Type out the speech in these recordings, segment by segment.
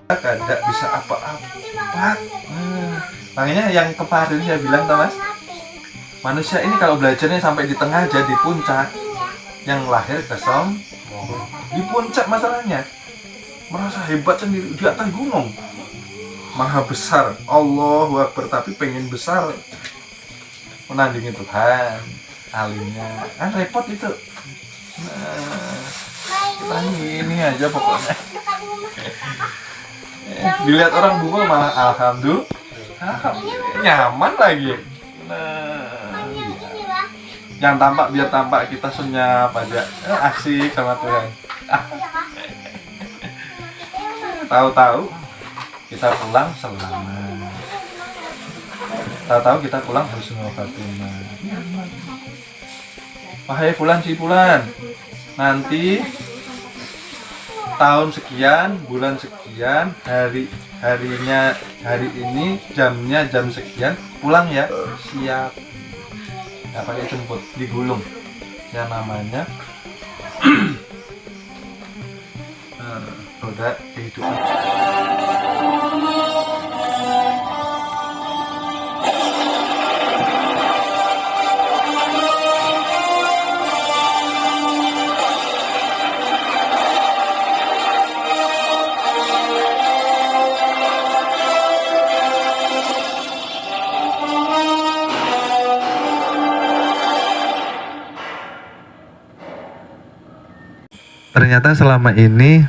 tidak bisa apa-apa. Makanya yang kemarin saya bilang, Mas, manusia ini kalau belajarnya sampai di tengah aja, di puncak, yang lahir ke di puncak masalahnya, merasa hebat sendiri di atas gunung, maha besar, Allahu Akbar, tapi pengen besar, menandingi Tuhan, alimnya, kan repot itu. Nah, kita ini aja pokoknya. Dilihat orang bunga malah alhamdulillah nyaman lagi. Nah, yang tampak biar tampak kita senyap aja, asik sama Tuhan. Tahu-tahu kita pulang selamat. Tahu-tahu kita pulang husnul khatimah. Wahai Fulan si Fulan, nanti tahun sekian, bulan sekian, hari ini, jamnya jam sekian, pulang ya. Siap. Nggak pakai jemput, digulung. Yang namanya roda kehidupan. Ternyata selama ini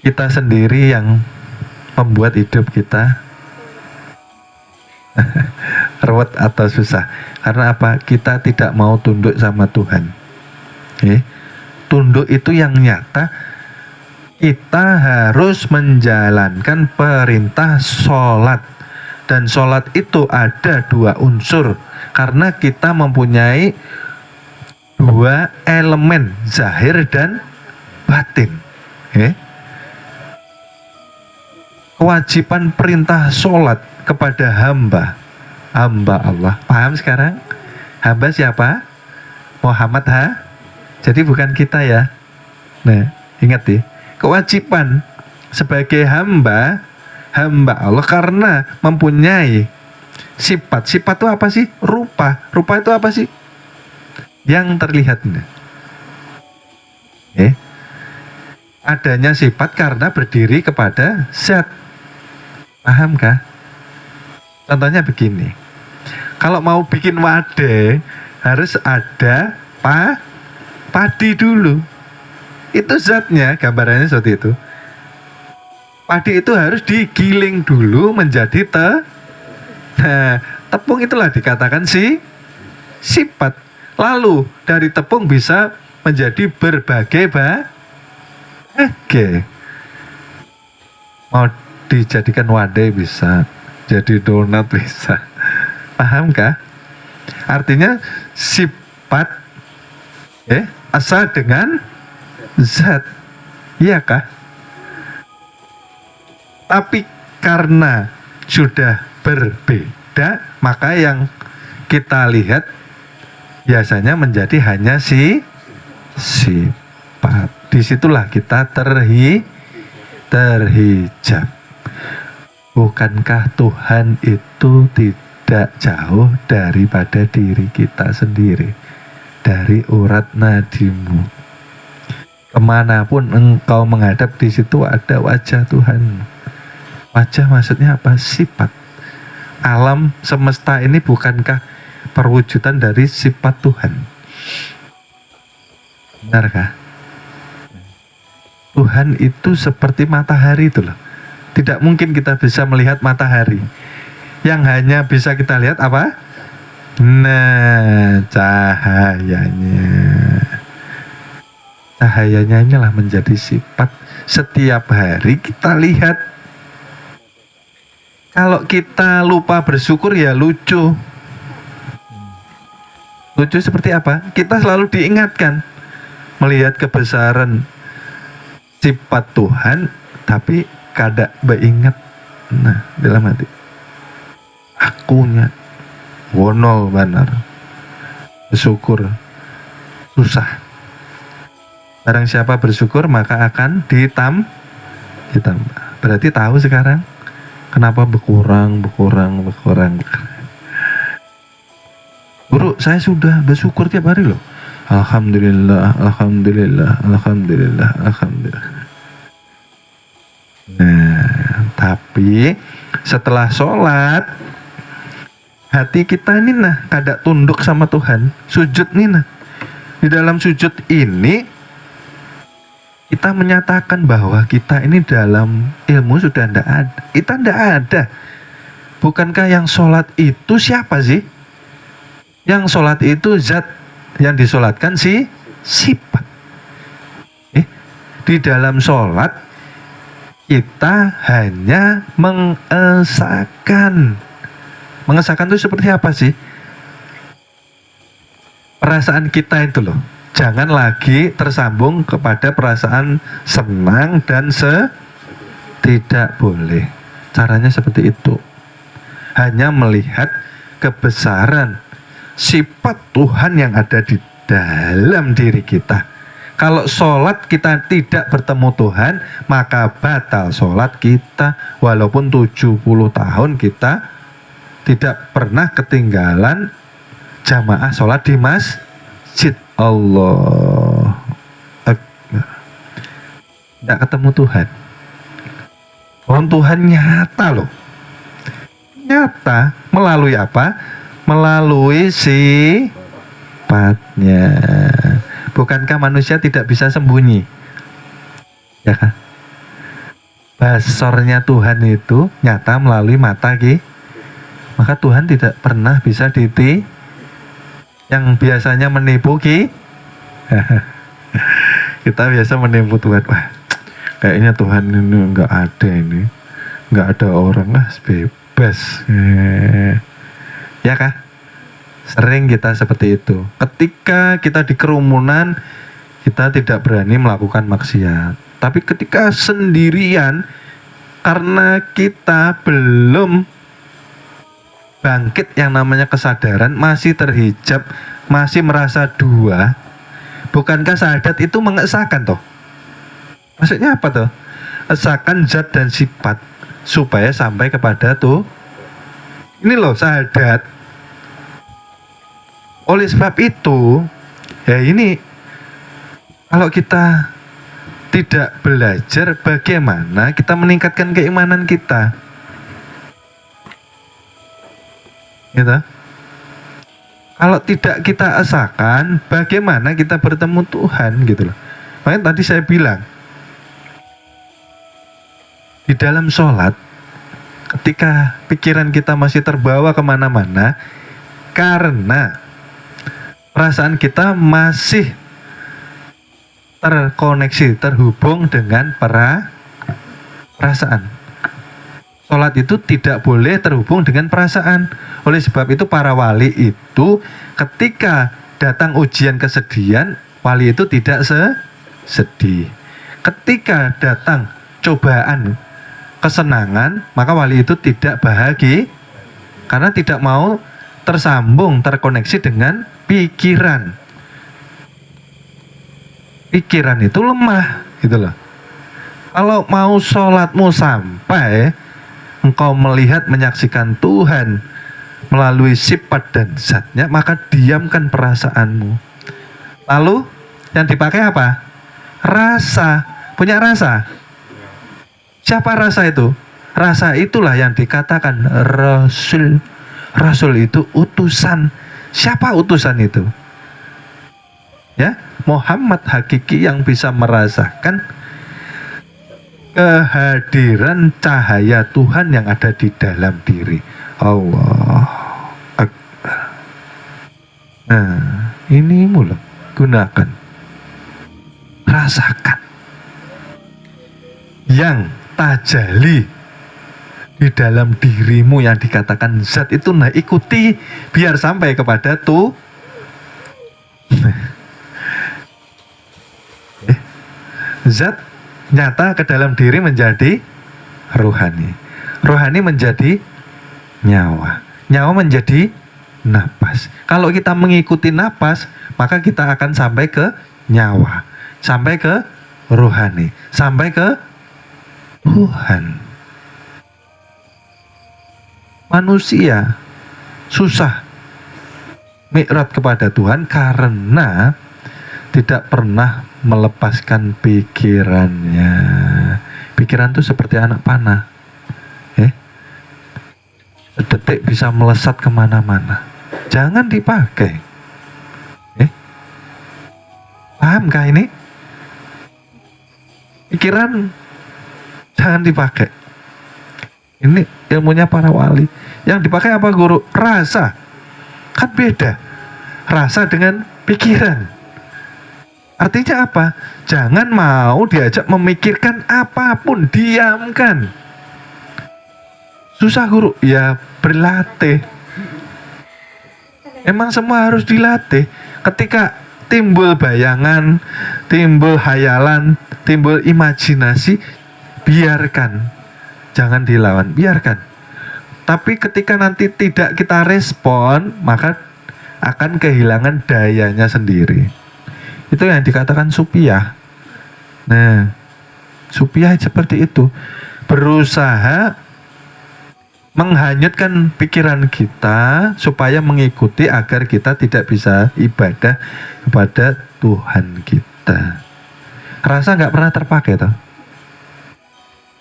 kita sendiri yang membuat hidup kita ruwet atau susah. Karena apa? Kita tidak mau tunduk sama Tuhan. Tunduk itu yang nyata. Kita harus menjalankan perintah sholat. Dan sholat itu ada 2 unsur. Karena kita mempunyai 2 elemen, zahir dan batin. Kewajiban perintah sholat kepada hamba Allah. Paham sekarang? Hamba siapa? Muhammad Jadi bukan kita ya. Nah, ingat ya. Kewajiban sebagai hamba Allah karena mempunyai sifat. Sifat itu apa sih? Rupa. Rupa itu apa sih? Yang terlihat. Adanya sifat karena berdiri kepada zat. Pahamkah? Contohnya begini. Kalau mau bikin wadah harus ada padi dulu. Itu zatnya, gambarannya seperti itu. Padi itu harus digiling dulu menjadi tepung, itulah dikatakan sifat. Lalu dari tepung bisa menjadi berbagai mau dijadikan wadai bisa, jadi donat bisa. Pahamkah? Artinya sifat asal dengan zat. Iya kah? Tapi karena sudah berbeda, maka yang kita lihat biasanya menjadi hanya sifat. Disitulah kita terhijab. Bukankah Tuhan itu tidak jauh daripada diri kita sendiri, dari urat nadimu? Kemanapun engkau menghadap, di situ ada wajah Tuhan. Wajah maksudnya apa? Sifat. Alam semesta ini bukankah perwujudan dari sifat Tuhan? Benarkah? Tuhan itu seperti matahari itu loh. Tidak mungkin kita bisa melihat matahari. Yang hanya bisa kita lihat apa? Nah, cahayanya. Cahayanya inilah menjadi sifat. Setiap hari kita lihat. Kalau kita lupa bersyukur ya lucu. Lucu seperti apa? Kita selalu diingatkan melihat kebesaran sifat Tuhan, tapi kada beingat. Nah, dalam hati akunya wonol benar. Bersyukur susah. Barang siapa bersyukur maka akan ditambah. Berarti tahu sekarang kenapa berkurang. Guru, saya sudah bersyukur tiap hari loh. Alhamdulillah. Nah, tapi setelah sholat, hati kita ini kada tunduk sama Tuhan, sujud nih. Di dalam sujud ini kita menyatakan bahwa kita ini dalam ilmu sudah tidak ada. Kita tidak ada. Bukankah yang sholat itu siapa sih? Yang sholat itu zat, yang disolatkan sifat. Di dalam sholat kita hanya mengesahkan. Mengesahkan itu seperti apa sih? Perasaan kita itu loh. Jangan lagi tersambung kepada perasaan senang dan tidak boleh. Caranya seperti itu. Hanya melihat kebesaran sifat Tuhan yang ada di dalam diri kita. Kalau sholat kita tidak bertemu Tuhan, maka batal sholat kita. Walaupun 70 tahun kita tidak pernah ketinggalan jamaah sholat di masjid. Allah Akbar. Tidak ketemu Tuhan. Tuhan nyata loh. Nyata. Melalui apa? Melalui sifatnya. Bukankah manusia tidak bisa sembunyi? Ya kan? Basornya Tuhan itu nyata melalui mata maka Tuhan tidak pernah bisa yang biasanya menipu kita biasa menipu Tuhan. Wah, kayaknya Tuhan ini nggak ada, nggak ada orang, bebas. Ya kah? Sering kita seperti itu. Ketika kita di kerumunan, kita tidak berani melakukan maksiat. Tapi ketika sendirian, karena kita belum bangkit yang namanya kesadaran, masih terhijab, masih merasa dua. Bukankah syahadat itu mengesahkan toh? Maksudnya apa toh? Esahkan zat dan sifat supaya sampai kepada tuh. Ini loh syahadat. Oleh sebab itu, ya ini kalau kita tidak belajar bagaimana kita meningkatkan keimanan kita, gitu. Kalau tidak kita esahkan, bagaimana kita bertemu Tuhan, gitu loh. Makanya tadi saya bilang, di dalam sholat, ketika pikiran kita masih terbawa kemana-mana, karena perasaan kita masih terkoneksi, terhubung dengan perasaan. Sholat itu tidak boleh terhubung dengan perasaan. Oleh sebab itu para wali itu ketika datang ujian kesedihan, wali itu tidak sedih. Ketika datang cobaan kesenangan, maka wali itu tidak bahagia karena tidak mau tersambung, terkoneksi dengan pikiran. Pikiran itu lemah, gitu loh. Kalau mau sholatmu sampai engkau melihat, menyaksikan Tuhan melalui sifat dan zatnya, maka diamkan perasaanmu. Lalu yang dipakai apa? Rasa. Punya rasa. Siapa rasa itu? Rasa itulah yang dikatakan Rasul. Rasul itu utusan. Siapa utusan itu? Ya, Muhammad hakiki yang bisa merasakan kehadiran cahaya Tuhan yang ada di dalam diri. Allah Akbar. Nah, ini mulai gunakan. Rasakan. Yang tajali di dalam dirimu yang dikatakan zat itu, nah ikuti biar sampai kepada tuh zat nyata ke dalam diri menjadi rohani, rohani menjadi nyawa, nyawa menjadi napas. Kalau kita mengikuti napas, maka kita akan sampai ke nyawa, sampai ke rohani, sampai ke Tuhan. Manusia susah mi'raj kepada Tuhan karena tidak pernah melepaskan pikirannya. Pikiran itu seperti anak panah, sedetik bisa melesat kemana-mana. Jangan dipakai. Pahamkah ini? Pikiran jangan dipakai. Ini ilmunya para wali. Yang dipakai apa guru? Rasa. Kan beda rasa dengan pikiran. Artinya apa? Jangan mau diajak memikirkan apapun, diamkan. Susah guru? Ya berlatih. Emang semua harus dilatih. Ketika timbul bayangan, timbul hayalan, timbul imajinasi, biarkan. Jangan dilawan, biarkan. Tapi ketika nanti tidak kita respon, maka akan kehilangan dayanya sendiri. Itu yang dikatakan supiah. Nah, supiah seperti itu. Berusaha menghanyutkan pikiran kita supaya mengikuti agar kita tidak bisa ibadah kepada Tuhan kita. Rasa nggak pernah terpakai toh?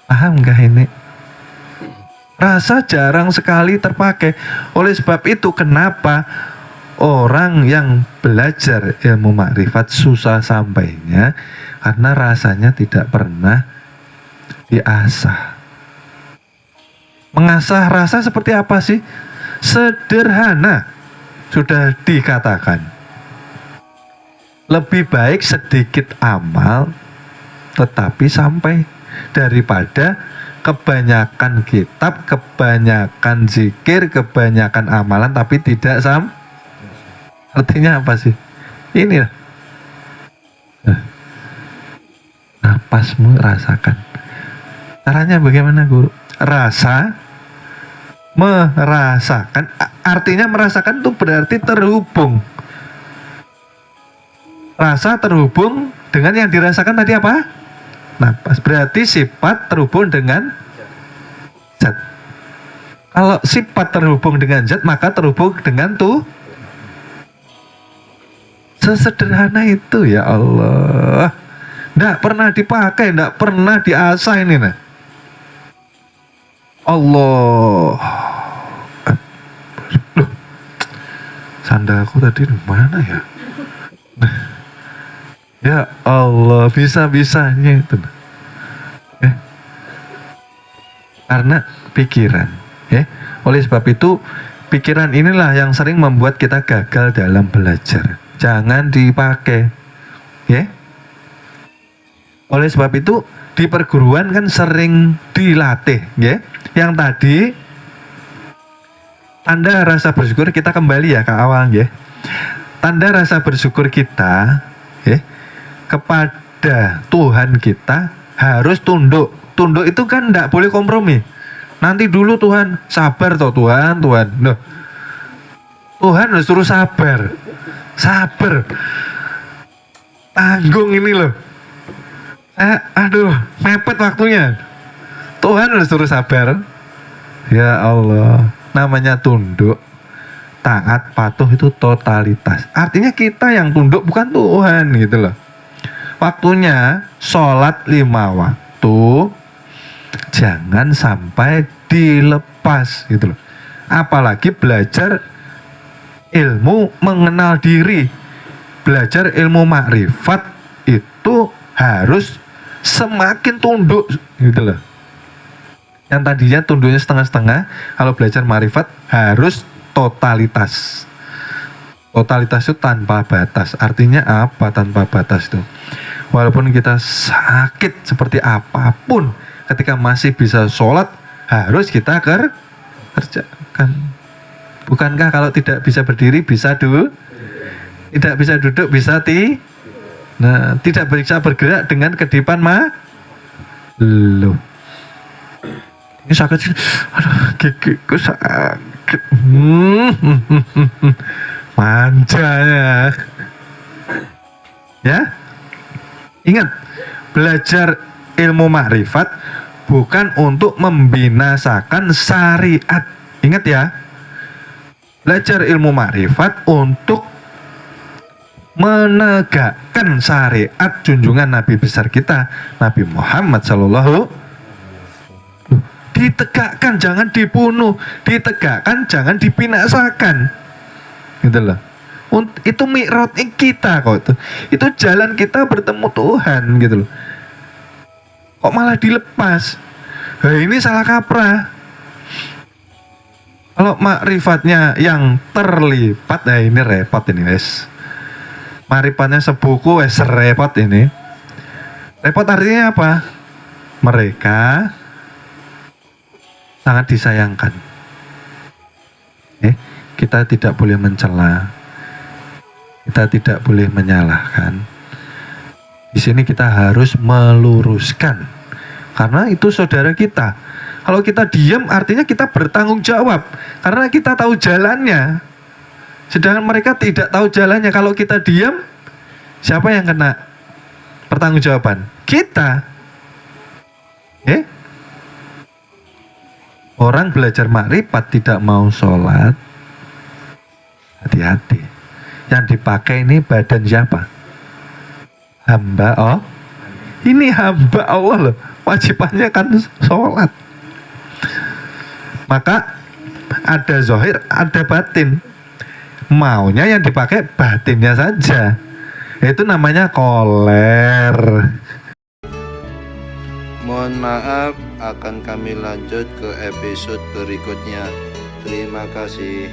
Paham nggak ini? Rasa jarang sekali terpakai. Oleh sebab itu kenapa orang yang belajar ilmu makrifat susah sampainya, karena rasanya tidak pernah diasah. Mengasah rasa seperti apa sih? Sederhana. Sudah dikatakan. Lebih baik sedikit amal tetapi sampai daripada kebanyakan kitab, kebanyakan zikir, kebanyakan amalan tapi tidak Artinya apa sih? Ini lah. Napasmu rasakan. Caranya bagaimana guru? Rasa, merasakan. Artinya merasakan itu berarti terhubung. Rasa terhubung dengan yang dirasakan tadi apa? Napas. Berarti sifat terhubung dengan zat. Kalau sifat terhubung dengan zat, maka terhubung dengan tuh. Sesederhana itu ya Allah. Nggak pernah dipakai, nggak pernah diasah ini nah. Allah. Loh, sandalku tadi di mana ya? Ya Allah, bisa-bisanya itu. Karena pikiran. Oleh sebab itu, pikiran inilah yang sering membuat kita gagal dalam belajar. Jangan dipakai. Oleh sebab itu, di perguruan kan sering dilatih. Yang tadi, tanda rasa bersyukur kita kembali ya ke awal. Tanda rasa bersyukur kita kepada Tuhan kita harus tunduk. Tunduk itu kan tidak boleh kompromi. Nanti dulu Tuhan, sabar toh Tuhan. Loh, Tuhan harus suruh sabar. Sabar. Tanggung ini loh. Aduh, mepet waktunya. Tuhan harus suruh sabar. Ya Allah, namanya tunduk. Taat, patuh itu totalitas. Artinya kita yang tunduk bukan Tuhan gitu loh. Waktunya sholat 5 waktu jangan sampai dilepas gitu loh. Apalagi belajar ilmu mengenal diri, belajar ilmu makrifat itu harus semakin tunduk gitu loh. Yang tadinya tunduknya setengah-setengah, kalau belajar makrifat harus totalitas. Totalitas itu tanpa batas. Artinya apa tanpa batas itu? Walaupun kita sakit seperti apapun, ketika masih bisa sholat, harus kita kerjakan. Bukankah kalau tidak bisa berdiri, bisa tidak bisa duduk, bisa nah, tidak bisa bergerak dengan kedipan loh. Ini sakit sih. Aduh, gigiku sakit. Manjanya. Ya. Ingat, belajar ilmu makrifat bukan untuk membinasakan syariat. Ingat ya, belajar ilmu makrifat untuk menegakkan syariat junjungan Nabi besar kita, Nabi Muhammad Sallallahu. Ditegakkan, jangan dibunuh. Ditegakkan, jangan dibinasakan. Gitu loh. Itu mi'raj kita kok itu. Itu jalan kita bertemu Tuhan gitu loh. Kok malah dilepas? Ini salah kaprah. Kalau makrifatnya yang terlipat, ini repot ini guys. Makrifatnya sebuku repot ini. Repot artinya apa? Mereka sangat disayangkan. Kita tidak boleh mencela. Kita tidak boleh menyalahkan. Di sini kita harus meluruskan. Karena itu saudara kita. Kalau kita diam artinya kita bertanggung jawab. Karena kita tahu jalannya. Sedangkan mereka tidak tahu jalannya. Kalau kita diam, siapa yang kena pertanggungjawaban? Kita. Orang belajar makrifat tidak mau sholat, hati-hati. Yang dipakai ini badan siapa? Hamba ini hamba Allah loh. Wajibannya kan sholat. Maka ada zahir, ada batin. Maunya yang dipakai batinnya saja. Itu namanya koler. Mohon maaf, akan kami lanjut ke episode berikutnya. Terima kasih.